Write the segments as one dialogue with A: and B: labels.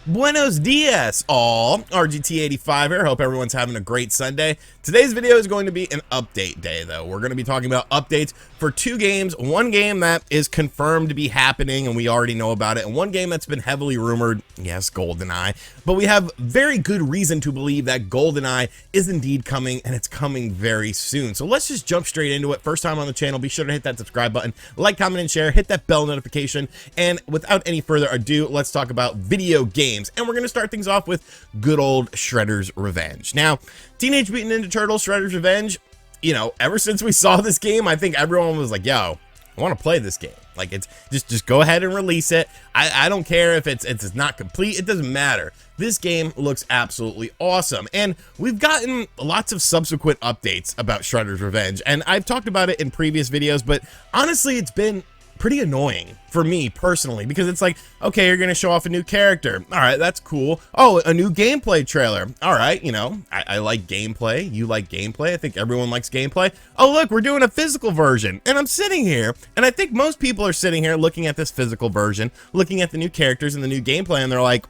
A: Buenos dias, all. RGT85 here. Hope everyone's having a great Sunday. Today's video is going to be an update day, though. We're going to be talking about updates for two games. One game that is confirmed to be happening, and we already know about it, and one game that's been heavily rumored. Yes, Goldeneye. But we have very good reason to believe that Goldeneye is indeed coming, and it's coming very soon. So let's just jump straight into it. First time on the channel, be sure to hit that subscribe button, like, comment, and share. Hit that bell notification. And without any further ado, let's talk about video games. And we're going to start things off with good old Shredder's Revenge. Now, Teenage Mutant Ninja Turtles Shredder's Revenge, you know, ever since we saw this game, I think everyone was like, yo, I want to play this game. Like, it's just go ahead and release it. I don't care if it's not complete. It doesn't matter. This game looks absolutely awesome. And we've gotten lots of subsequent updates about Shredder's Revenge. And I've talked about it in previous videos, but honestly, it's been pretty annoying for me personally, because it's like, okay, you're gonna show off a new character, all right, that's cool. Oh, a new gameplay trailer, all right, you know, I like gameplay, you like gameplay, I think everyone likes gameplay. Oh look, we're doing a physical version, and I'm sitting here, and I think most people are sitting here looking at this physical version, looking at the new characters and the new gameplay, and they're like,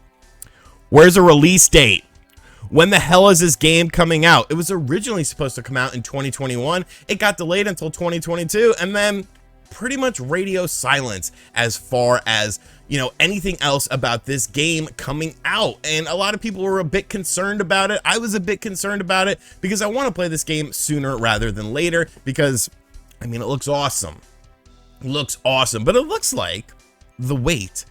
A: where's a release date? When the hell is this game coming out? It was originally supposed to come out in 2021, it got delayed until 2022, and then pretty much radio silence as far as, you know, anything else about this game coming out. And a lot of people were a bit concerned about it. I was a bit concerned about it because I want to play this game sooner rather than later, because I mean, it looks awesome. It looks awesome, but it looks like the wait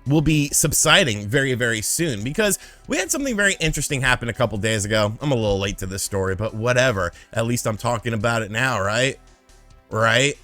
A: will be subsiding very, very soon, because we had something very interesting happen a couple days ago. I'm a little late to this story, but whatever. At least I'm talking about it now, right? Right?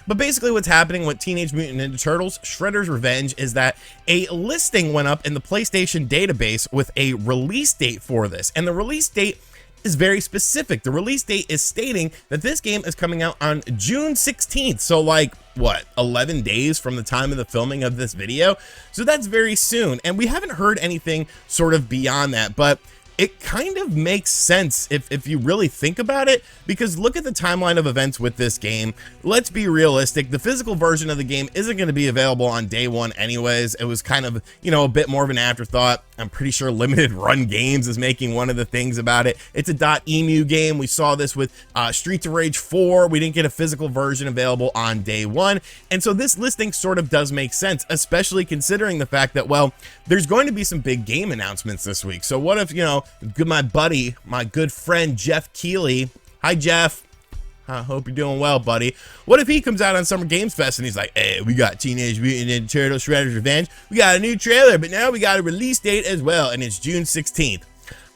A: But basically what's happening with Teenage Mutant Ninja Turtles Shredder's Revenge is that a listing went up in the PlayStation database with a release date for this. And the release date is very specific. The release date is stating that this game is coming out on June 16th. So like, what, 11 days from the time of the filming of this video? So that's very soon. And we haven't heard anything sort of beyond that, but it kind of makes sense if you really think about it, because look at the timeline of events with this game. Let's be realistic. The physical version of the game isn't going to be available on day one anyways. It was kind of, you know, a bit more of an afterthought. I'm pretty sure Limited Run Games is making one of the things about it. It's a .emu game. We saw this with Streets of Rage 4. We didn't get a physical version available on day one. And so this listing sort of does make sense, especially considering the fact that, well, there's going to be some big game announcements this week. So what if, you know, my buddy, my good friend, Jeff Keighley. Hi, Jeff. I hope you're doing well, buddy. What if he comes out on Summer Games Fest and he's like, hey, we got Teenage Mutant Ninja Turtles Shredder's Revenge. We got a new trailer, but now we got a release date as well, and it's June 16th.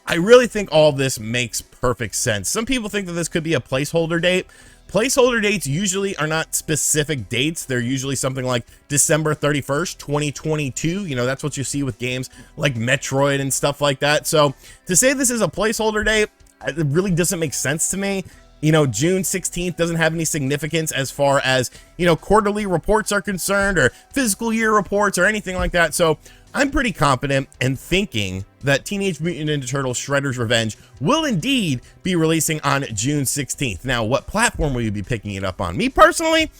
A: I really think all this makes perfect sense. Some people think that this could be a placeholder date. Placeholder dates usually are not specific dates. They're usually something like December 31st, 2022. You know, that's what you see with games like Metroid and stuff like that. So to say this is a placeholder date, it really doesn't make sense to me. You know, June 16th doesn't have any significance as far as, you know, quarterly reports are concerned, or fiscal year reports, or anything like that. So I'm pretty confident in thinking that Teenage Mutant Ninja Turtles Shredder's Revenge will indeed be releasing on June 16th. Now, what platform will you be picking it up on? Me personally,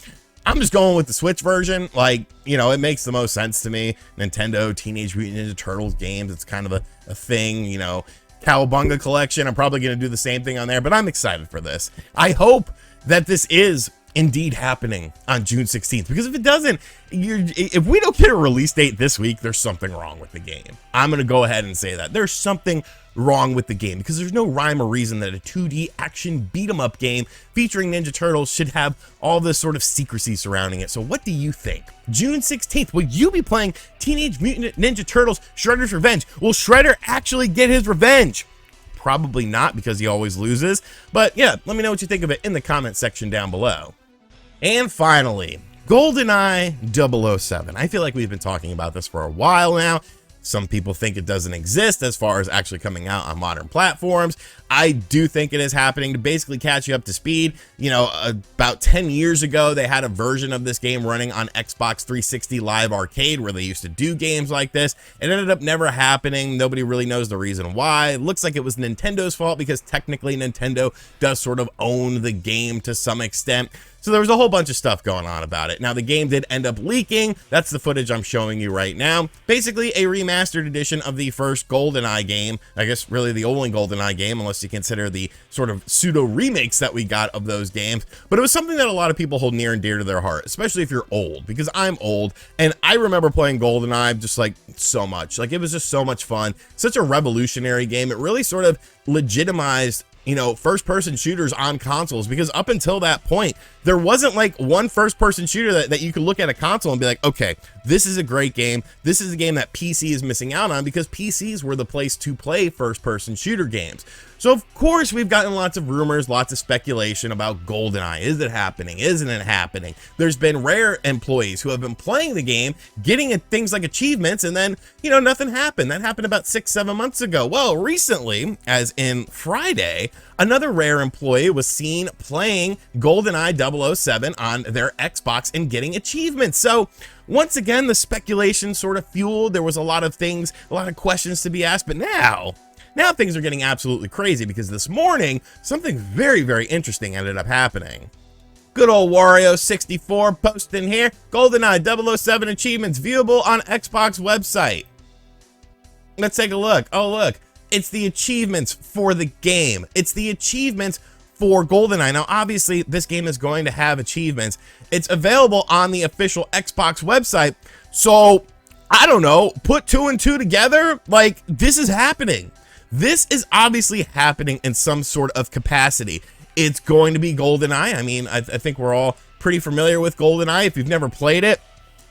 A: I'm just going with the Switch version. Like, you know, it makes the most sense to me. Nintendo Teenage Mutant Ninja Turtles games, it's kind of a thing, you know. Cowabunga collection, I'm probably going to do the same thing on there, but I'm excited for this. I hope that this is indeed happening on June 16th, because if it doesn't, if we don't get a release date this week, there's something wrong with the game. I'm going to go ahead and say that there's something wrong with the game, because there's no rhyme or reason that a 2D action beat 'em up game featuring Ninja Turtles should have all this sort of secrecy surrounding it. So what do you think? June 16th, will you be playing Teenage Mutant Ninja Turtles Shredder's Revenge? Will Shredder actually get his revenge? Probably not, because he always loses. But yeah, let me know what you think of it in the comment section down below. And finally, Goldeneye 007. I feel like we've been talking about this for a while now. Some people think it doesn't exist as far as actually coming out on modern platforms. I do think it is happening to basically catch you up to speed. You know, about 10 years ago, they had a version of this game running on Xbox 360 Live Arcade where they used to do games like this. It ended up never happening. Nobody really knows the reason why. It looks like it was Nintendo's fault, because technically Nintendo does sort of own the game to some extent. So there was a whole bunch of stuff going on about it. Now, the game did end up leaking. That's the footage I'm showing you right now. Basically, a remastered edition of the first Goldeneye game. I guess really the only Goldeneye game, unless you consider the sort of pseudo remakes that we got of those games. But it was something that a lot of people hold near and dear to their heart, especially if you're old, because I'm old and I remember playing Goldeneye just like so much. Like, it was just so much fun. Such a revolutionary game. It really sort of legitimized, you know, first-person shooters on consoles, because up until that point, there wasn't like one first-person shooter that you could look at a console and be like, okay, this is a great game. This is a game that PC is missing out on, because PCs were the place to play first-person shooter games. So of course we've gotten lots of rumors, lots of speculation about Goldeneye. Is it happening? Isn't it happening? There's been Rare employees who have been playing the game, getting things like achievements, and then, you know, nothing happened. That happened about 6-7 months ago. Well, recently, as in Friday, another Rare employee was seen playing Goldeneye 007 on their Xbox and getting achievements. So once again, the speculation sort of fueled. There was a lot of things, a lot of questions to be asked, but now things are getting absolutely crazy, because this morning, something very, very interesting ended up happening. Good old Wario64 posting here, Goldeneye 007 achievements viewable on Xbox website. Let's take a look. Oh, look, it's the achievements for the game. It's the achievements for Goldeneye. Now, obviously, this game is going to have achievements. It's available on the official Xbox website. So, I don't know, put 2 and 2 together, like, this is happening. This is obviously happening in some sort of capacity. It's going to be Goldeneye. I mean, I think we're all pretty familiar with Goldeneye. If you've never played it,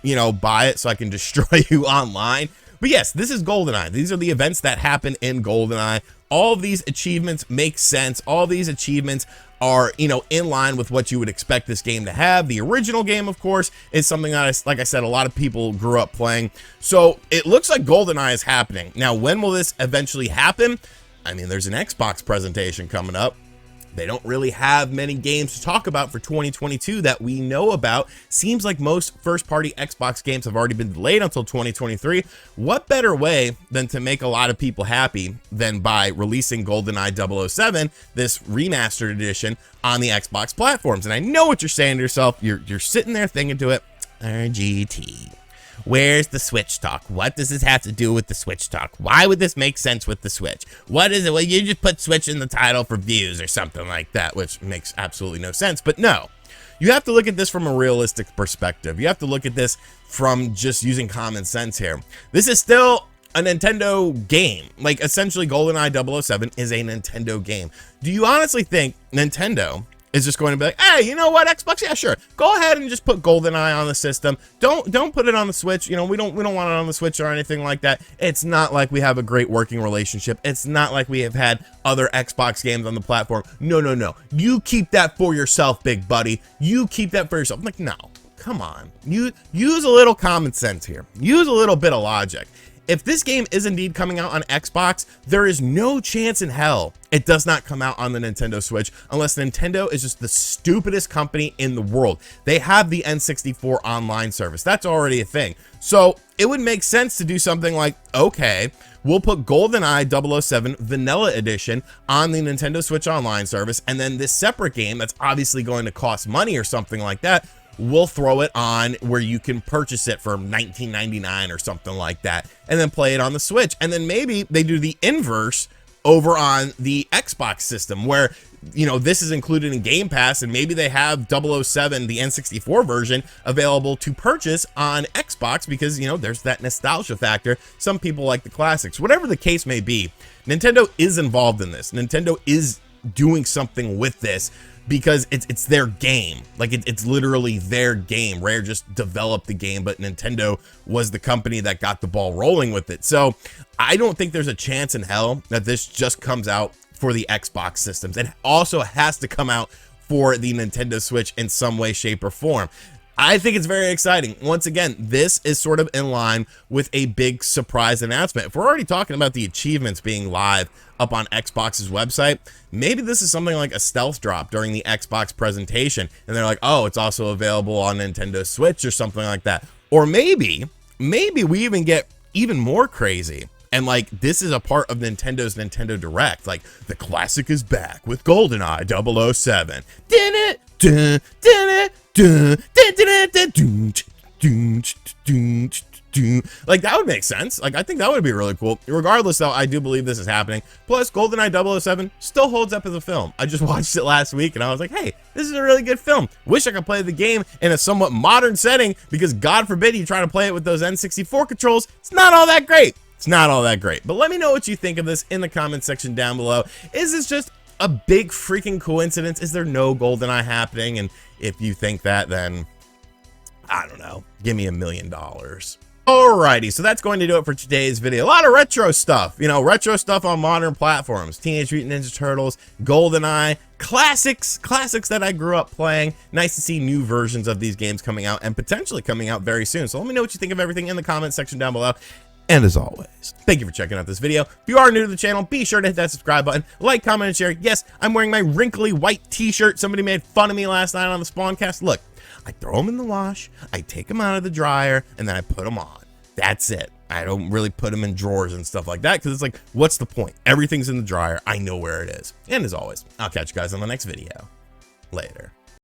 A: you know, buy it so I can destroy you online. But yes, this is Goldeneye. These are the events that happen in Goldeneye. All of these achievements make sense. All these achievements are, you know, in line with what you would expect this game to have. The original game, of course, is something that, like I said, a lot of people grew up playing. So it looks like Goldeneye is happening. Now, when will this eventually happen? I mean, there's an Xbox presentation coming up. They don't really have many games to talk about for 2022 that we know about. Seems like most first-party Xbox games have already been delayed until 2023. What better way than to make a lot of people happy than by releasing GoldenEye 007, this remastered edition, on the Xbox platforms? And I know what you're saying to yourself. You're sitting there thinking to it, RGT. Where's the Switch talk? What does this have to do with the Switch talk? Why would this make sense with the Switch? What is it? Well, you just put Switch in the title for views or something like that, which makes absolutely no sense. But no, you have to look at this from a realistic perspective. You have to look at this from just using common sense here. This is still a Nintendo game. Like, essentially, GoldenEye 007 is a Nintendo game. Do you honestly think Nintendo is just going to be like, hey, you know what, Xbox? Yeah, sure. Go ahead and just put Goldeneye on the system. Don't put it on the Switch. You know, we don't want it on the Switch or anything like that. It's not like we have a great working relationship. It's not like we have had other Xbox games on the platform. No. You keep that for yourself, big buddy. You keep that for yourself. I'm like, no, come on. You use a little common sense here. Use a little bit of logic. If this game is indeed coming out on Xbox, there is no chance in hell it does not come out on the Nintendo Switch, unless Nintendo is just the stupidest company in the world. They have the N64 online service. That's already a thing. So it would make sense to do something like, okay, we'll put GoldenEye 007 Vanilla Edition on the Nintendo Switch online service, and then this separate game that's obviously going to cost money or something like that, we'll throw it on where you can purchase it for $19.99 or something like that, and then play it on the Switch. And then maybe they do the inverse over on the Xbox system, where, you know, this is included in Game Pass, and maybe they have 007, the N64 version, available to purchase on Xbox, because, you know, there's that nostalgia factor. Some people like the classics. Whatever the case may be, Nintendo is involved in this. Nintendo is doing something with this, because it's their game. Like, it's literally their game. Rare just developed the game, but Nintendo was the company that got the ball rolling with it. So I don't think there's a chance in hell that this just comes out for the Xbox systems. It also has to come out for the Nintendo Switch in some way, shape, or form. I think it's very exciting. Once again, this is sort of in line with a big surprise announcement. If we're already talking about the achievements being live up on Xbox's website, maybe this is something like a stealth drop during the Xbox presentation, and they're like, oh, it's also available on Nintendo Switch or something like that. Or maybe we even get even more crazy, and like, this is a part of Nintendo's Nintendo Direct. Like, the classic is back with GoldenEye 007. Did it? dun, dun, dun, dun, dun, dun, dun, dun, dun, dun. Like, that would make sense. Like, I think that would be really cool. Regardless, though, I do believe this is happening. Plus, GoldenEye 007 still holds up as a film. I just watched it last week, and I was like, hey, this is a really good film. Wish I could play the game in a somewhat modern setting, because God forbid you try to play it with those N64 controls. It's not all that great. It's not all that great. But let me know what you think of this in the comment section down below. Is this just a big freaking coincidence? Is there no GoldenEye happening? And if you think that, then I don't know, give me $1 million. Alrighty, so that's going to do it for today's video. A lot of retro stuff, you know, retro stuff on modern platforms. Teenage Mutant Ninja Turtles, GoldenEye, classics that I grew up playing. Nice to see new versions of these games coming out and potentially coming out very soon. So let me know what you think of everything in the comment section down below. And as always, thank you for checking out this video. If you are new to the channel, be sure to hit that subscribe button, like, comment, and share. Yes, I'm wearing my wrinkly white t-shirt. Somebody made fun of me last night on the Spawncast. Look, I throw them in the wash, I take them out of the dryer, and then I put them on. That's it. I don't really put them in drawers and stuff like that, because it's like, what's the point? Everything's in the dryer. I know where it is. And as always, I'll catch you guys on the next video. Later.